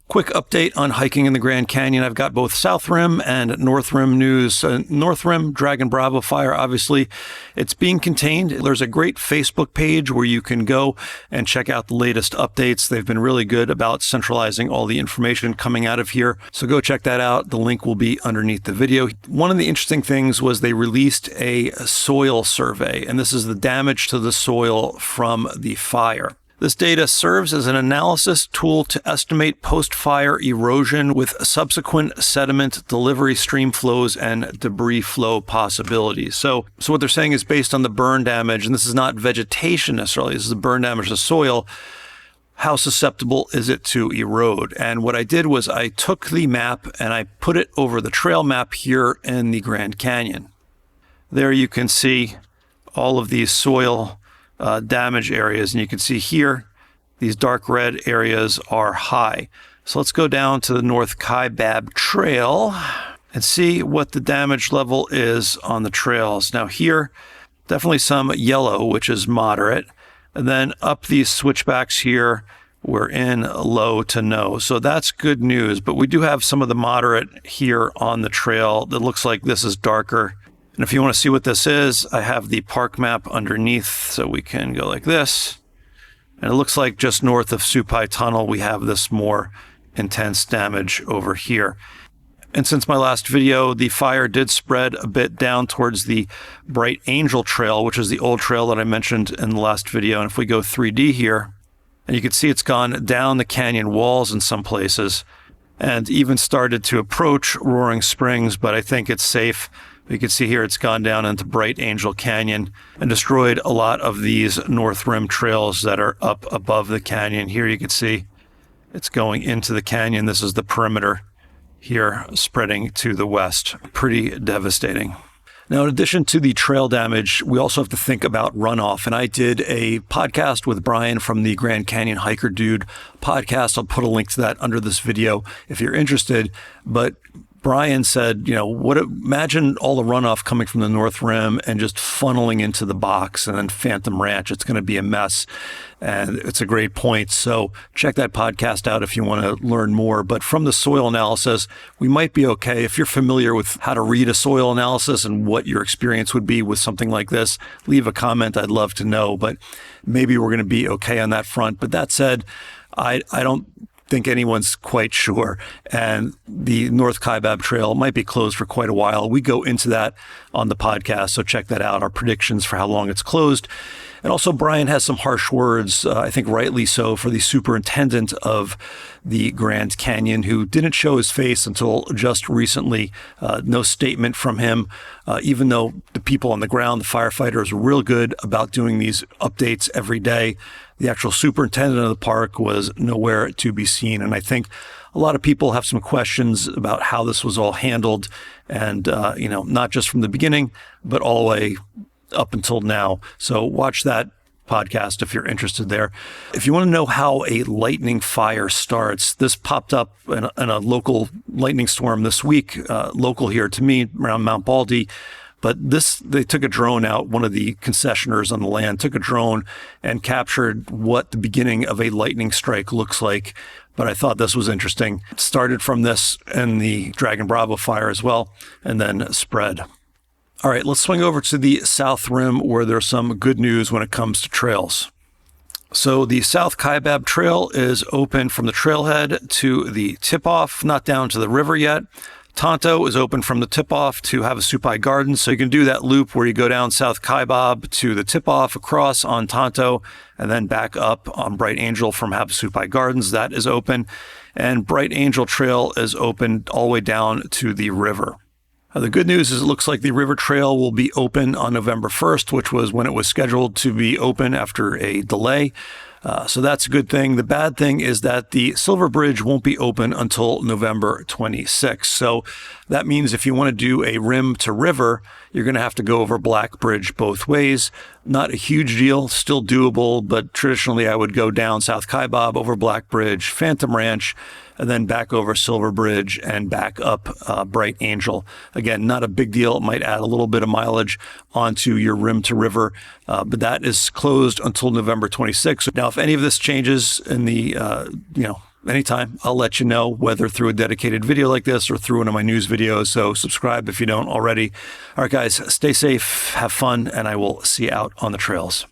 Quick update on hiking in the Grand Canyon. I've got both South Rim and North Rim news. North Rim, Dragon Bravo fire, obviously, it's being contained. There's a great Facebook page where you can go and check out the latest updates. They've been really good about centralizing all the information coming out of here. So go check that out. The link will be underneath the video. One of the interesting things was they released a soil survey, and this is the damage to the soil from the fire. This data serves as an analysis tool to estimate post-fire erosion with subsequent sediment delivery stream flows and debris flow possibilities. So what they're saying is based on the burn damage, and this is not vegetation necessarily, this is the burn damage to soil, how susceptible is it to erode? And what I did was I took the map and I put it over the trail map here in the Grand Canyon. There you can see all of these soil damage areas, and you can see here these dark red areas are high. So let's go down to the North Kaibab Trail and see what the damage level is on the trails. Now here, definitely some yellow, which is moderate, and then up these switchbacks here, we're in low to no. So that's good news, but we do have some of the moderate here on the trail that looks like this is darker. And if you want to see what this is, I have the park map underneath, so we can go like this. And it looks like just north of Supai Tunnel, we have this more intense damage over here. And since my last video, the fire did spread a bit down towards the Bright Angel Trail, which is the old trail that I mentioned in the last video. And if we go 3D here, and you can see it's gone down the canyon walls in some places, and even started to approach Roaring Springs, but I think it's safe. You can see here it's gone down into Bright Angel Canyon and destroyed a lot of these North Rim trails that are up above the canyon. Here you can see it's going into the canyon. This is the perimeter here spreading to the west. Pretty devastating. Now, in addition to the trail damage, we also have to think about runoff. And I did a podcast with Brian from the Grand Canyon Hiker Dude podcast. I'll put a link to that under this video if you're interested. But Brian said, imagine all the runoff coming from the North Rim and just funneling into the box and then Phantom Ranch. It's going to be a mess. And it's a great point. So check that podcast out if you want to learn more. But from the soil analysis, we might be okay. If you're familiar with how to read a soil analysis and what your experience would be with something like this, leave a comment. I'd love to know. But maybe we're going to be okay on that front. But that said, I don't think anyone's quite sure. And the North Kaibab Trail might be closed for quite a while. We go into that on the podcast, so check that out, our predictions for how long it's closed. And also, Brian has some harsh words, I think rightly so, for the superintendent of the Grand Canyon, who didn't show his face until just recently. No statement from him, even though the people on the ground, the firefighters, were real good about doing these updates every day. The actual superintendent of the park was nowhere to be seen. And I think a lot of people have some questions about how this was all handled. And, not just from the beginning, but all the way up until now. So watch that podcast if you're interested there. If you want to know how a lightning fire starts, this popped up in a local lightning storm this week, local here to me around Mount Baldy. But they took a drone out, one of the concessioners on the land took a drone and captured what the beginning of a lightning strike looks like. But I thought this was interesting. It started from this and the Dragon Bravo fire as well, and then spread. All right, let's swing over to the South Rim where there's some good news when it comes to trails. So the South Kaibab Trail is open from the trailhead to the tip-off, not down to the river yet. Tonto is open from the tip-off to Havasupai Gardens, so you can do that loop where you go down South Kaibab to the tip-off, across on Tonto, and then back up on Bright Angel from Havasupai Gardens. That is open. And Bright Angel Trail is open all the way down to the river. The good news is it looks like the river trail will be open on November 1st, which was when it was scheduled to be open after a delay. So that's a good thing. The bad thing is that the Silver Bridge won't be open until November 26th. So that means if you want to do a rim to river, you're going to have to go over Black Bridge both ways. Not a huge deal, still doable, but traditionally I would go down South Kaibab, over Black Bridge, Phantom Ranch, and then back over Silver Bridge and back up Bright Angel. Again, not a big deal. It might add a little bit of mileage onto your rim to river, but that is closed until November 26th. Now, if any of this changes in the, anytime. I'll let you know, whether through a dedicated video like this or through one of my news videos. So subscribe if you don't already. All right, guys, stay safe, have fun, and I will see you out on the trails.